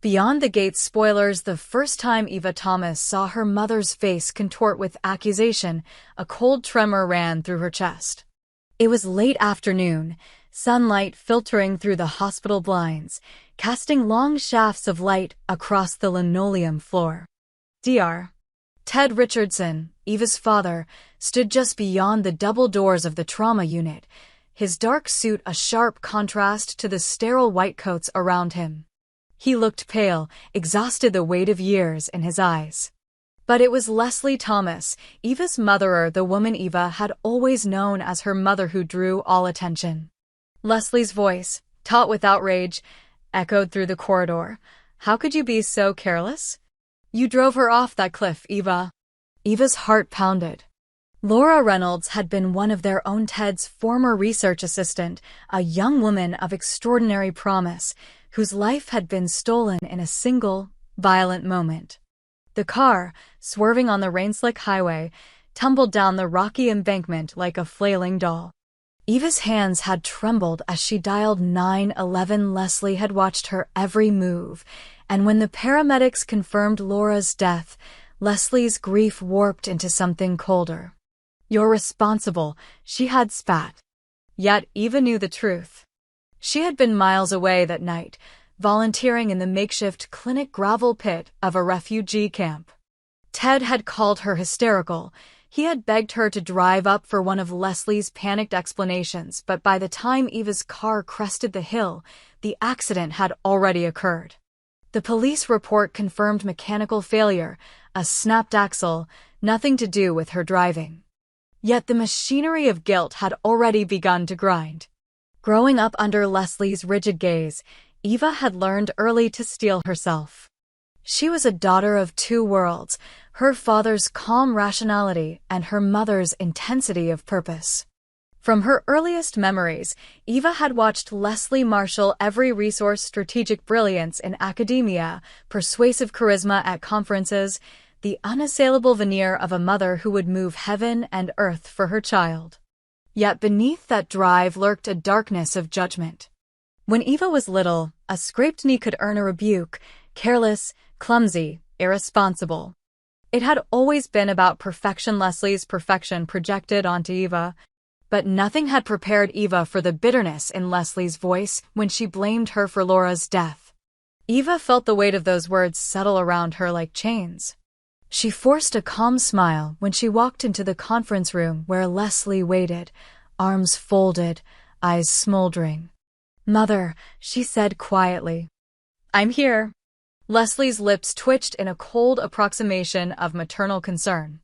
Beyond the gate's spoilers, the first time Eva Thomas saw her mother's face contort with accusation, a cold tremor ran through her chest. It was late afternoon, sunlight filtering through the hospital blinds, casting long shafts of light across the linoleum floor. Dr. Ted Richardson, Eva's father, stood just beyond the double doors of the trauma unit, his dark suit a sharp contrast to the sterile white coats around him. He looked pale, exhausted, the weight of years in his eyes. But it was Leslie Thomas, Eva's motherer, the woman Eva had always known as her mother, who drew all attention. Leslie's voice, taut with outrage, echoed through the corridor. "How could you be so careless? You drove her off that cliff, Eva." Eva's heart pounded. Laura Reynolds had been one of their own Ted's former research assistant, a young woman of extraordinary promise, whose life had been stolen in a single, violent moment. The car, swerving on the rain-slick highway, tumbled down the rocky embankment like a flailing doll. Eva's hands had trembled as she dialed 911. Leslie had watched her every move, and when the paramedics confirmed Laura's death, Leslie's grief warped into something colder. "You're responsible," she had spat. Yet Eva knew the truth. She had been miles away that night, volunteering in the makeshift clinic gravel pit of a refugee camp. Ted had called her hysterical. He had begged her to drive up for one of Leslie's panicked explanations, but by the time Eva's car crested the hill, the accident had already occurred. The police report confirmed mechanical failure, a snapped axle, nothing to do with her driving. Yet the machinery of guilt had already begun to grind. Growing up under Leslie's rigid gaze, Eva had learned early to steel herself. She was a daughter of two worlds, her father's calm rationality and her mother's intensity of purpose. From her earliest memories, Eva had watched Leslie marshal every resource, strategic brilliance in academia, persuasive charisma at conferences, the unassailable veneer of a mother who would move heaven and earth for her child. Yet beneath that drive lurked a darkness of judgment. When Eva was little, a scraped knee could earn a rebuke: careless, clumsy, irresponsible. It had always been about perfection, Leslie's perfection projected onto Eva. But nothing had prepared Eva for the bitterness in Leslie's voice when she blamed her for Laura's death. Eva felt the weight of those words settle around her like chains. She forced a calm smile when she walked into the conference room where Leslie waited, arms folded, eyes smoldering. "Mother," she said quietly. "I'm here." Leslie's lips twitched in a cold approximation of maternal concern.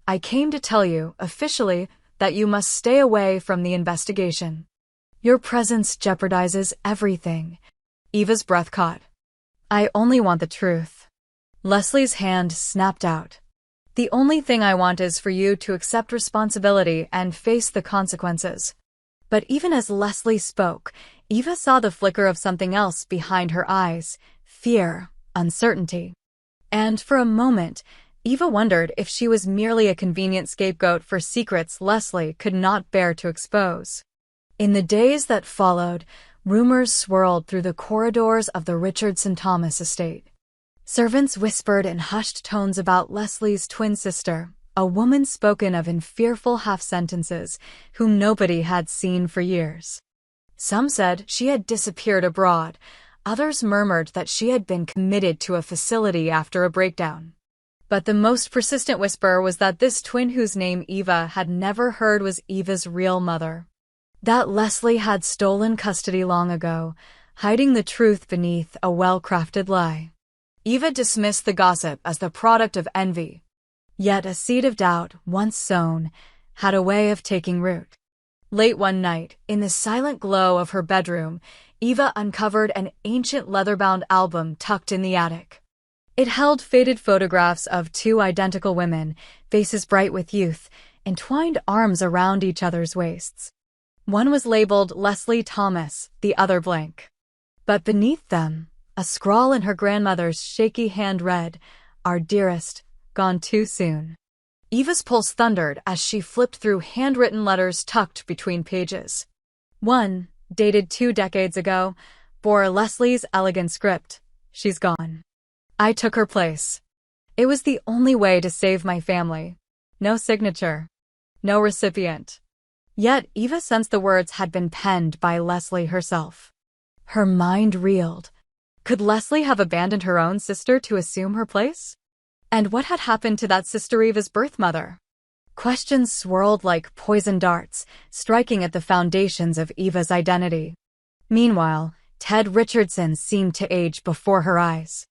"I came to tell you, officially, that you must stay away from the investigation. Your presence jeopardizes everything." Eva's breath caught. "I only want the truth." Leslie's hand snapped out. "The only thing I want is for you to accept responsibility and face the consequences." But even as Leslie spoke, Eva saw the flicker of something else behind her eyes: fear, uncertainty. And for a moment, Eva wondered if she was merely a convenient scapegoat for secrets Leslie could not bear to expose. In the days that followed, rumors swirled through the corridors of the Richardson Thomas estate. Servants whispered in hushed tones about Leslie's twin sister, a woman spoken of in fearful half-sentences, whom nobody had seen for years. Some said she had disappeared abroad. Others murmured that she had been committed to a facility after a breakdown. But the most persistent whisper was that this twin, whose name Eva had never heard, was Eva's real mother. That Leslie had stolen custody long ago, hiding the truth beneath a well-crafted lie. Eva dismissed the gossip as the product of envy. Yet a seed of doubt, once sown, had a way of taking root. Late one night, in the silent glow of her bedroom, Eva uncovered an ancient leather-bound album tucked in the attic. It held faded photographs of two identical women, faces bright with youth, entwined arms around each other's waists. One was labeled Leslie Thomas, the other blank. But beneath them, a scrawl in her grandmother's shaky hand read, "Our dearest, gone too soon." Eva's pulse thundered as she flipped through handwritten letters tucked between pages. One, dated 2 decades ago, bore Leslie's elegant script, She's gone. I took her place. It was the only way to save my family. No signature. No recipient. Yet Eva sensed the words had been penned by Leslie herself. Her mind reeled. Could Leslie have abandoned her own sister to assume her place? And what had happened to that sister Eva's birth mother? Questions swirled like poison darts, striking at the foundations of Eva's identity. Meanwhile, Ted Richardson seemed to age before her eyes.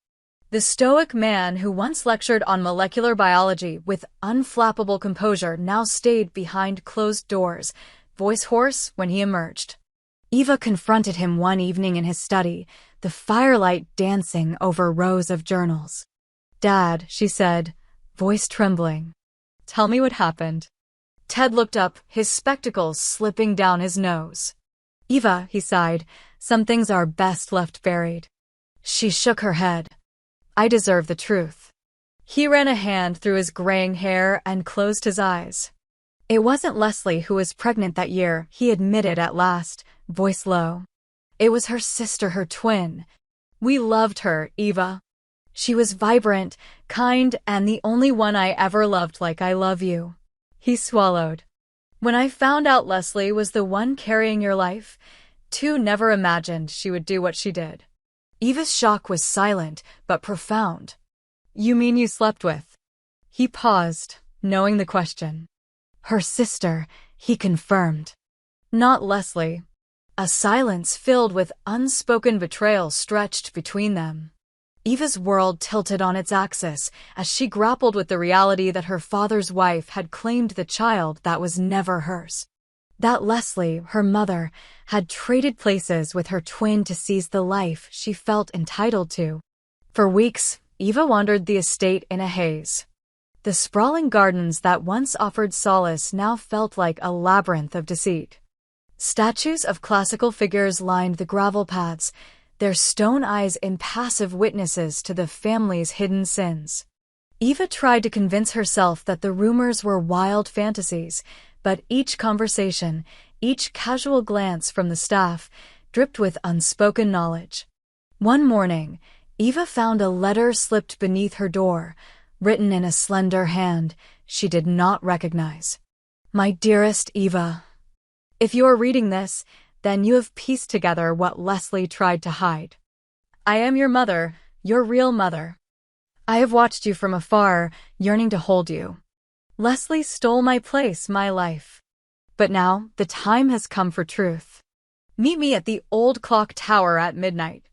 The stoic man who once lectured on molecular biology with unflappable composure now stayed behind closed doors, voice hoarse when he emerged. Eva confronted him one evening in his study, the firelight dancing over rows of journals. "Dad," she said, voice trembling. "Tell me what happened." Ted looked up, his spectacles slipping down his nose. "Eva," he sighed, "some things are best left buried." She shook her head. "I deserve the truth." He ran a hand through his graying hair and closed his eyes. It wasn't Leslie who was pregnant that year, he admitted at last, voice low. It was her sister, her twin. "We loved her, Eva. She was vibrant, kind, and the only one I ever loved like I love you." He swallowed. "When I found out Leslie was the one carrying your life, too never imagined she would do what she did." Eva's shock was silent, but profound. "You mean you slept with?" He paused, knowing the question. "Her sister," he confirmed. "Not Leslie." A silence filled with unspoken betrayal stretched between them. Eva's world tilted on its axis as she grappled with the reality that her father's wife had claimed the child that was never hers. That Leslie, her mother, had traded places with her twin to seize the life she felt entitled to. For weeks, Eva wandered the estate in a haze. The sprawling gardens that once offered solace now felt like a labyrinth of deceit. Statues of classical figures lined the gravel paths, their stone eyes impassive witnesses to the family's hidden sins. Eva tried to convince herself that the rumors were wild fantasies, but each conversation, each casual glance from the staff, dripped with unspoken knowledge. One morning, Eva found a letter slipped beneath her door, written in a slender hand she did not recognize. "My dearest Eva, if you are reading this, then you have pieced together what Leslie tried to hide. I am your mother, your real mother. I have watched you from afar, yearning to hold you. Leslie stole my place, my life. But now, the time has come for truth. Meet me at the old clock tower at midnight.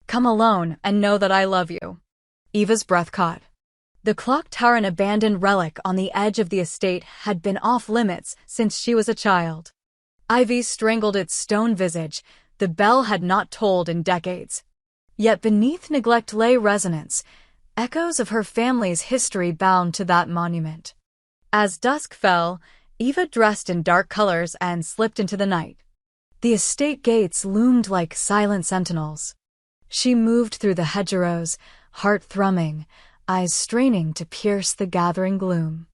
Come alone and know that I love you." Eva's breath caught. The clock tower, an abandoned relic on the edge of the estate, had been off limits since she was a child. Ivy strangled its stone visage, the bell had not tolled in decades. Yet beneath neglect lay resonance, echoes of her family's history bound to that monument. As dusk fell, Eva dressed in dark colors and slipped into the night. The estate gates loomed like silent sentinels. She moved through the hedgerows, heart thrumming, eyes straining to pierce the gathering gloom.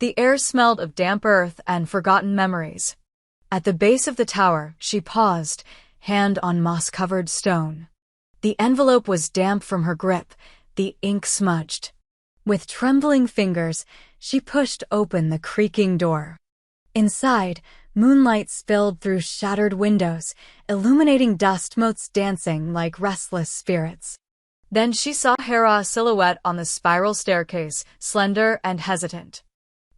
The air smelled of damp earth and forgotten memories. At the base of the tower, she paused, hand on moss-covered stone. The envelope was damp from her grip, the ink smudged. With trembling fingers, she pushed open the creaking door. Inside, moonlight spilled through shattered windows, illuminating dust motes dancing like restless spirits. Then she saw Hera's silhouette on the spiral staircase, slender and hesitant.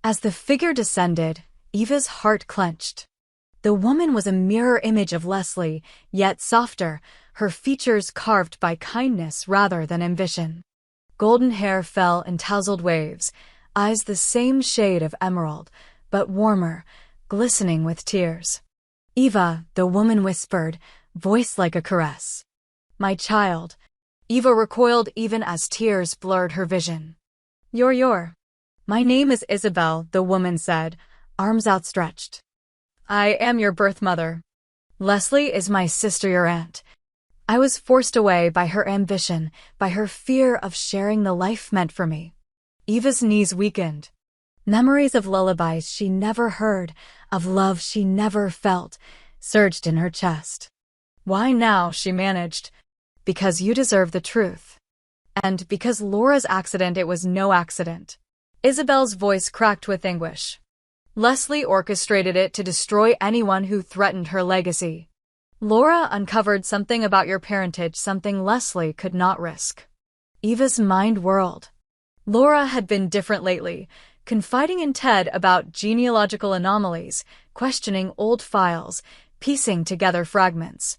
As the figure descended, Eva's heart clenched. The woman was a mirror image of Leslie, yet softer, her features carved by kindness rather than ambition. Golden hair fell in tousled waves, eyes the same shade of emerald, but warmer, glistening with tears. "Eva," the woman whispered, voice like a caress. "My child." Eva recoiled even as tears blurred her vision. You're. "My name is Isabel," the woman said, arms outstretched. "I am your birth mother. Leslie is my sister, your aunt. I was forced away by her ambition, by her fear of sharing the life meant for me." Eva's knees weakened. Memories of lullabies she never heard, of love she never felt, surged in her chest. "Why now?" she managed. because you deserve the truth. And because Laura's accident, it was no accident. Isabel's voice cracked with anguish. Leslie orchestrated it to destroy anyone who threatened her legacy. Laura uncovered something about your parentage, something Leslie could not risk. Eva's mind whirled. Laura had been different lately, confiding in Ted about genealogical anomalies, questioning old files, piecing together fragments.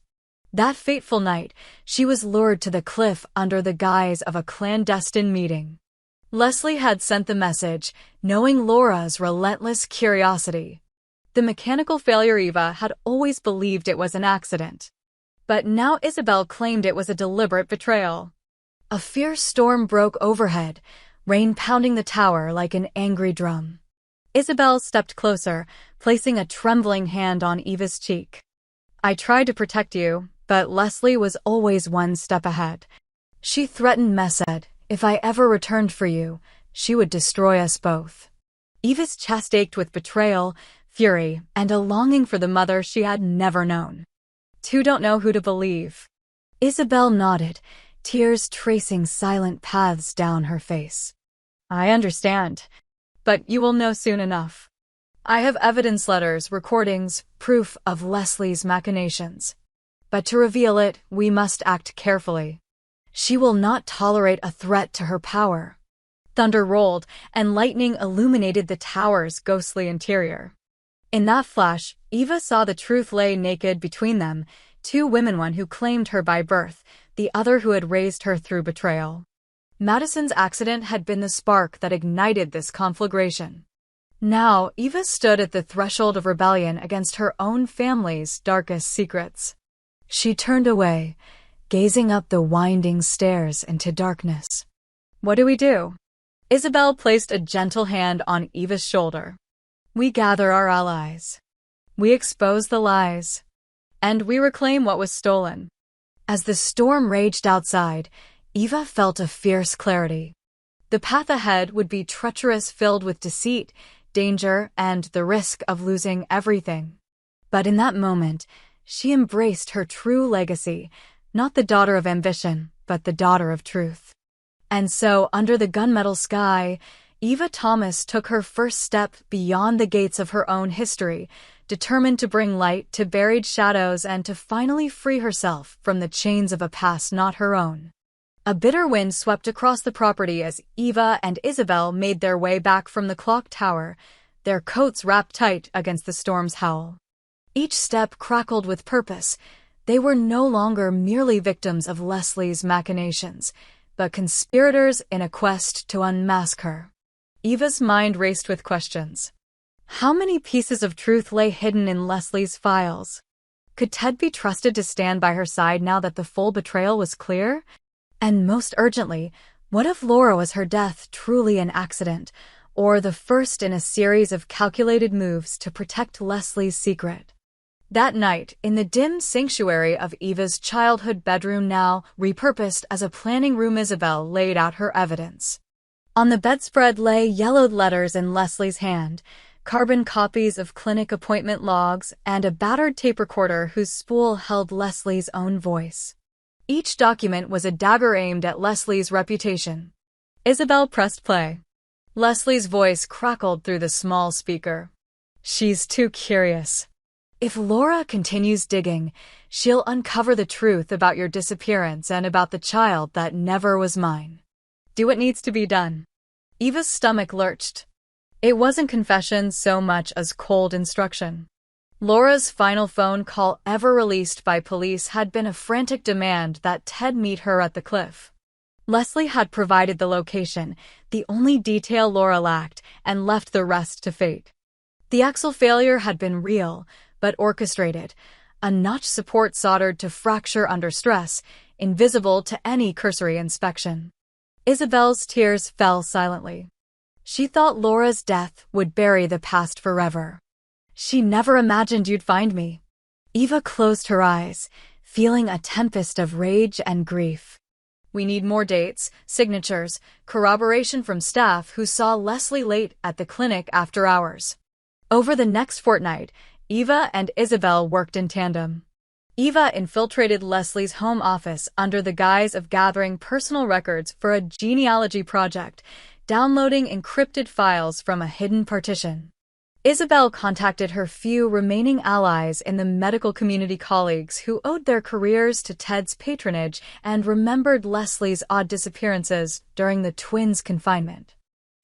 That fateful night, she was lured to the cliff under the guise of a clandestine meeting. Leslie had sent the message, knowing Laura's relentless curiosity. The mechanical failure, Eva had always believed it was an accident. But now Isabel claimed it was a deliberate betrayal. A fierce storm broke overhead, rain pounding the tower like an angry drum. Isabel stepped closer, placing a trembling hand on Eva's cheek. I tried to protect you, but Leslie was always one step ahead. She threatened me, said, if I ever returned for you, she would destroy us both. Eva's chest ached with betrayal, fury, and a longing for the mother she had never known. Two don't know who to believe. Isabel nodded, tears tracing silent paths down her face. I understand, but you will know soon enough. I have evidence, letters, recordings, proof of Leslie's machinations. But to reveal it, we must act carefully. She will not tolerate a threat to her power. Thunder rolled, and lightning illuminated the tower's ghostly interior. In that flash, Eva saw the truth lay naked between them, two women, one who claimed her by birth, the other who had raised her through betrayal. Madison's accident had been the spark that ignited this conflagration. Now, Eva stood at the threshold of rebellion against her own family's darkest secrets. She turned away, gazing up the winding stairs into darkness. What do we do? Isabel placed a gentle hand on Eva's shoulder. We gather our allies. We expose the lies. And we reclaim what was stolen. As the storm raged outside, Eva felt a fierce clarity. The path ahead would be treacherous, filled with deceit, danger, and the risk of losing everything. But in that moment, she embraced her true legacy, not the daughter of ambition, but the daughter of truth. And so, under the gunmetal sky, Eva Thomas took her first step beyond the gates of her own history, determined to bring light to buried shadows and to finally free herself from the chains of a past not her own. A bitter wind swept across the property as Eva and Isabel made their way back from the clock tower, their coats wrapped tight against the storm's howl. Each step crackled with purpose. They were no longer merely victims of Leslie's machinations, but conspirators in a quest to unmask her. Eva's mind raced with questions. How many pieces of truth lay hidden in Leslie's files? Could Ted be trusted to stand by her side now that the full betrayal was clear? And most urgently, what if Laura was her death truly an accident, or the first in a series of calculated moves to protect Leslie's secret? That night, in the dim sanctuary of Eva's childhood bedroom, now repurposed as a planning room, Isabel laid out her evidence. On the bedspread lay yellowed letters in Leslie's hand, carbon copies of clinic appointment logs, and a battered tape recorder whose spool held Leslie's own voice. Each document was a dagger aimed at Leslie's reputation. Isabel pressed play. Leslie's voice crackled through the small speaker. She's too curious. If Laura continues digging, she'll uncover the truth about your disappearance and about the child that never was mine. Do what needs to be done. Eva's stomach lurched. It wasn't confession so much as cold instruction. Laura's final phone call ever released by police had been a frantic demand that Ted meet her at the cliff. Leslie had provided the location, the only detail Laura lacked, and left the rest to fate. The axle failure had been real, but orchestrated, a notch support soldered to fracture under stress, invisible to any cursory inspection. Isabel's tears fell silently. She thought Laura's death would bury the past forever. She never imagined you'd find me. Eva closed her eyes, feeling a tempest of rage and grief. We need more dates, signatures, corroboration from staff who saw Leslie late at the clinic after hours. Over the next fortnight, Eva and Isabel worked in tandem. Eva infiltrated Leslie's home office under the guise of gathering personal records for a genealogy project, downloading encrypted files from a hidden partition. Isabel contacted her few remaining allies in the medical community, colleagues who owed their careers to Ted's patronage and remembered Leslie's odd disappearances during the twins' confinement.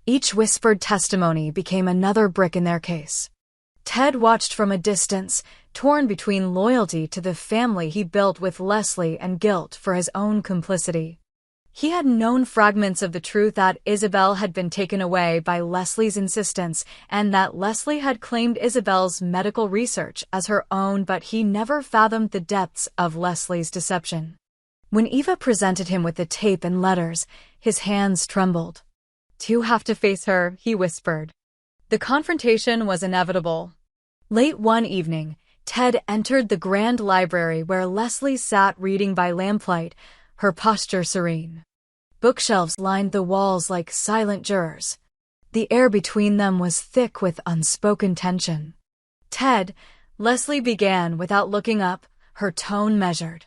Each whispered testimony became another brick in their case. Ted watched from a distance, torn between loyalty to the family he built with Leslie and guilt for his own complicity. He had known fragments of the truth that Isabel had been taken away by Leslie's insistence and that Leslie had claimed Isabel's medical research as her own, but he never fathomed the depths of Leslie's deception. When Eva presented him with the tape and letters, his hands trembled. "You have to face her," he whispered. The confrontation was inevitable. Late one evening, Ted entered the grand library where Leslie sat reading by lamplight, her posture serene. Bookshelves lined the walls like silent jurors. The air between them was thick with unspoken tension. "Ted," Leslie began without looking up, her tone measured.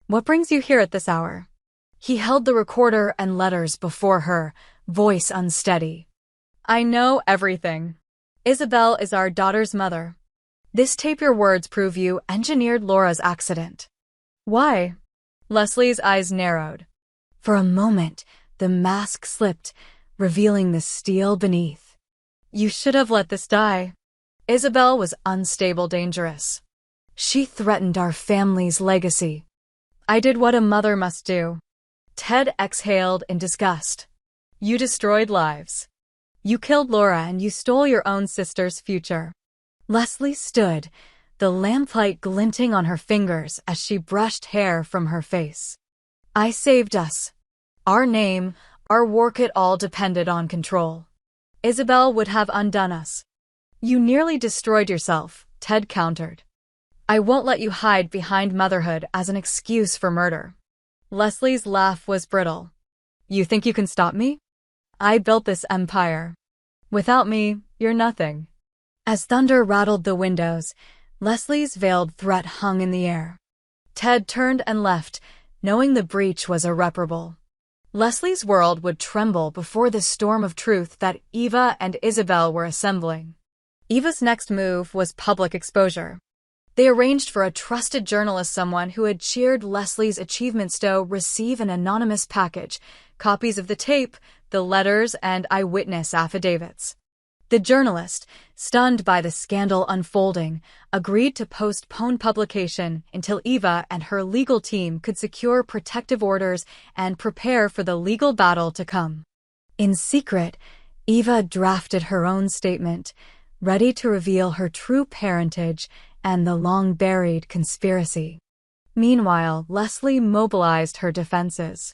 "What brings you here at this hour?" He held the recorder and letters before her, voice unsteady. "I know everything. Isabel is our daughter's mother. This tape, your words prove you engineered Laura's accident." "Why?" Leslie's eyes narrowed. For a moment, the mask slipped, revealing the steel beneath. "You should have let this die." Isabel was unstable, dangerous. She threatened our family's legacy. "I did what a mother must do." Ted exhaled in disgust. "You destroyed lives. You killed Laura and you stole your own sister's future." Leslie stood, the lamplight glinting on her fingers as she brushed hair from her face. "I saved us. Our name, our work, it all depended on control. Isabel would have undone us." "You nearly destroyed yourself," Ted countered. "I won't let you hide behind motherhood as an excuse for murder." Leslie's laugh was brittle. "You think you can stop me? I built this empire. Without me, you're nothing." As thunder rattled the windows, Leslie's veiled threat hung in the air. Ted turned and left, knowing the breach was irreparable. Leslie's world would tremble before the storm of truth that Eva and Isabel were assembling. Eva's next move was public exposure. They arranged for a trusted journalist, someone who had cheered Leslie's achievements, to receive an anonymous package, copies of the tape, the letters, and eyewitness affidavits. The journalist, stunned by the scandal unfolding, agreed to postpone publication until Eva and her legal team could secure protective orders and prepare for the legal battle to come. In secret, Eva drafted her own statement, ready to reveal her true parentage and the long-buried conspiracy. Meanwhile, Leslie mobilized her defenses.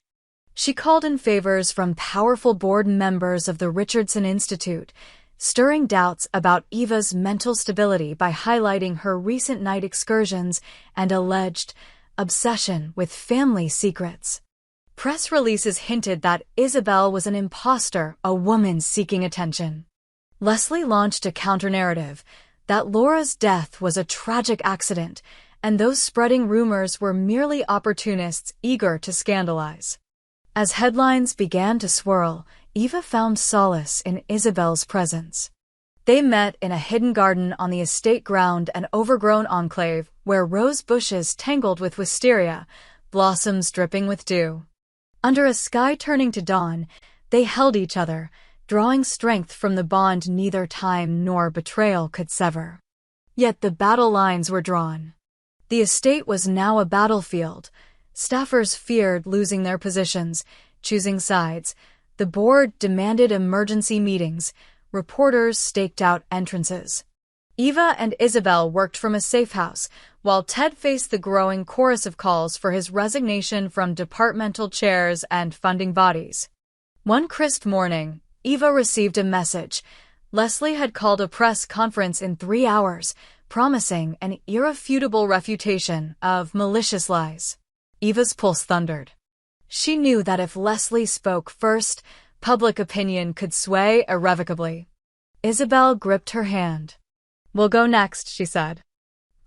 She called in favors from powerful board members of the Richardson Institute, stirring doubts about Eva's mental stability by highlighting her recent night excursions and alleged obsession with family secrets. Press releases hinted that Isabel was an imposter, a woman seeking attention. Leslie launched a counter-narrative that Laura's death was a tragic accident, and those spreading rumors were merely opportunists eager to scandalize. As headlines began to swirl, Eva found solace in Isabel's presence. They met in a hidden garden on the estate ground, an overgrown enclave where rose bushes tangled with wisteria, blossoms dripping with dew. Under a sky turning to dawn, they held each other, drawing strength from the bond neither time nor betrayal could sever. Yet the battle lines were drawn. The estate was now a battlefield. Staffers feared losing their positions, choosing sides. The board demanded emergency meetings. Reporters staked out entrances. Eva and Isabel worked from a safe house, while Ted faced the growing chorus of calls for his resignation from departmental chairs and funding bodies. One crisp morning, Eva received a message. Leslie had called a press conference in 3 hours, promising an irrefutable refutation of malicious lies. Eva's pulse thundered. She knew that if Leslie spoke first, public opinion could sway irrevocably. Isabel gripped her hand. "We'll go next," she said.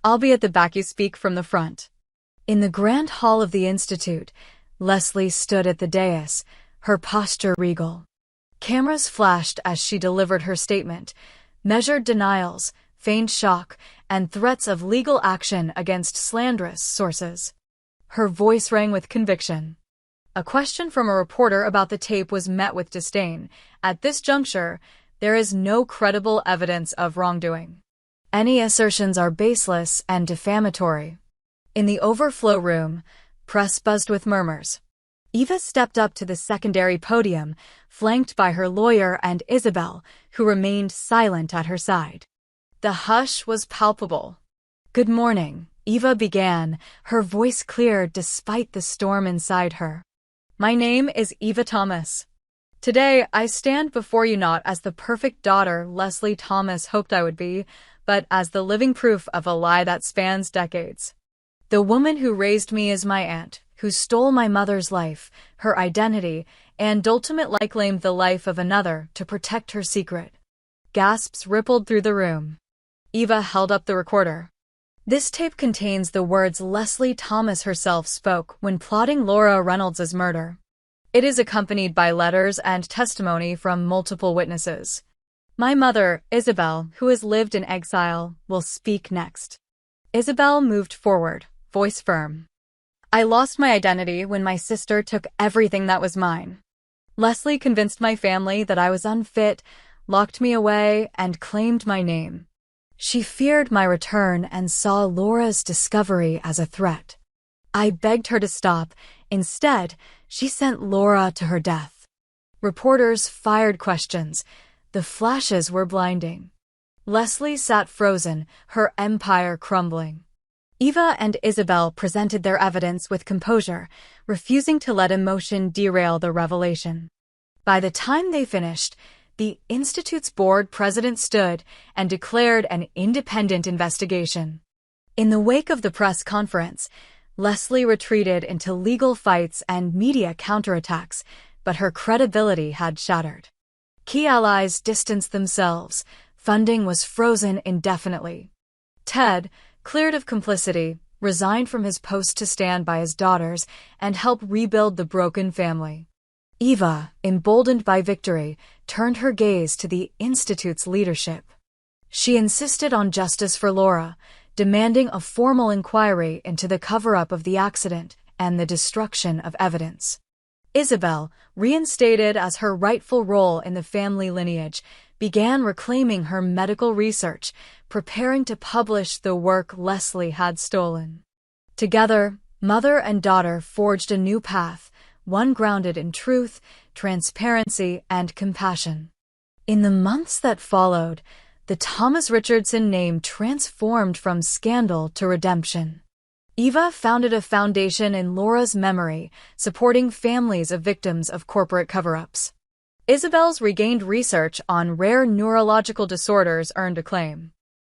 "I'll be at the back, you speak from the front." In the grand hall of the Institute, Leslie stood at the dais, her posture regal. Cameras flashed as she delivered her statement, measured denials, feigned shock, and threats of legal action against slanderous sources. Her voice rang with conviction. A question from a reporter about the tape was met with disdain. At this juncture, there is no credible evidence of wrongdoing. Any assertions are baseless and defamatory. In the overflow room, press buzzed with murmurs. Eva stepped up to the secondary podium, flanked by her lawyer and Isabel, who remained silent at her side. The hush was palpable. "Good morning," Eva began, her voice clear despite the storm inside her. "My name is Eva Thomas. Today, I stand before you not as the perfect daughter Leslie Thomas hoped I would be, but as the living proof of a lie that spans decades. The woman who raised me is my aunt, who stole my mother's life, her identity, and ultimately claimed the life of another to protect her secret." Gasps rippled through the room. Eva held up the recorder. "This tape contains the words Leslie Thomas herself spoke when plotting Laura Reynolds' murder. It is accompanied by letters and testimony from multiple witnesses. My mother, Isabel, who has lived in exile, will speak next." Isabel moved forward, voice firm. "I lost my identity when my sister took everything that was mine. Leslie convinced my family that I was unfit, locked me away, and claimed my name. She feared my return and saw Laura's discovery as a threat. I begged her to stop. Instead, she sent Laura to her death." Reporters fired questions. The flashes were blinding. Leslie sat frozen, her empire crumbling. Eva and Isabel presented their evidence with composure, refusing to let emotion derail the revelation. By the time they finished, the Institute's board president stood and declared an independent investigation. In the wake of the press conference, Leslie retreated into legal fights and media counterattacks, but her credibility had shattered. Key allies distanced themselves. Funding was frozen indefinitely. Ted, cleared of complicity, resigned from his post to stand by his daughters and help rebuild the broken family. Eva, emboldened by victory, turned her gaze to the Institute's leadership. She insisted on justice for Laura, demanding a formal inquiry into the cover-up of the accident and the destruction of evidence. Isabel, reinstated as her rightful role in the family lineage, began reclaiming her medical research, preparing to publish the work Leslie had stolen. Together, mother and daughter forged a new path, one grounded in truth, transparency, and compassion. In the months that followed, the Thomas Richardson name transformed from scandal to redemption. Eva founded a foundation in Laura's memory, supporting families of victims of corporate cover-ups. Isabel's regained research on rare neurological disorders earned acclaim.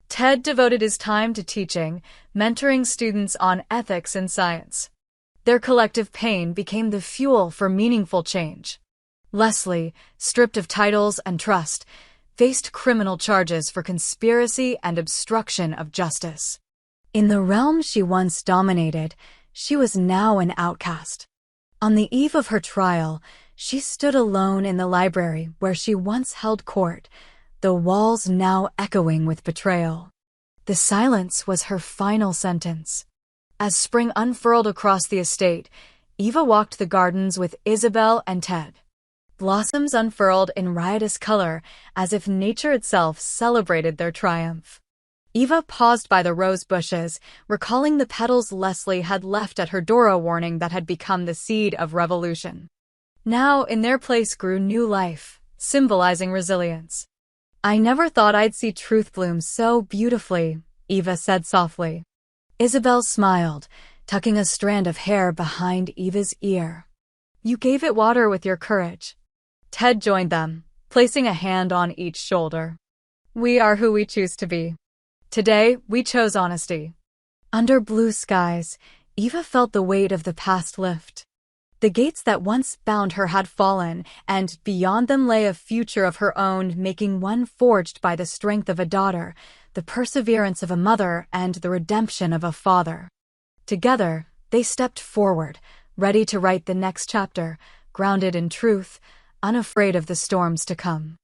Ted devoted his time to teaching, mentoring students on ethics and science. Their collective pain became the fuel for meaningful change. Leslie, stripped of titles and trust, faced criminal charges for conspiracy and obstruction of justice. In the realm she once dominated, she was now an outcast. On the eve of her trial, she stood alone in the library where she once held court, the walls now echoing with betrayal. The silence was her final sentence. As spring unfurled across the estate, Eva walked the gardens with Isabel and Ted. Blossoms unfurled in riotous color, as if nature itself celebrated their triumph. Eva paused by the rose bushes, recalling the petals Leslie had left at her door, a warning that had become the seed of revolution. Now, in their place grew new life, symbolizing resilience. "I never thought I'd see truth bloom so beautifully," Eva said softly. Isabel smiled, tucking a strand of hair behind Eva's ear. "You gave it water with your courage." Ted joined them, placing a hand on each shoulder. "We are who we choose to be. Today, we chose honesty." Under blue skies, Eva felt the weight of the past lift. The gates that once bound her had fallen, and beyond them lay a future of her own, making one forged by the strength of a daughter, the perseverance of a mother, and the redemption of a father. Together, They stepped forward, ready to write the next chapter, grounded in truth, unafraid of the storms to come.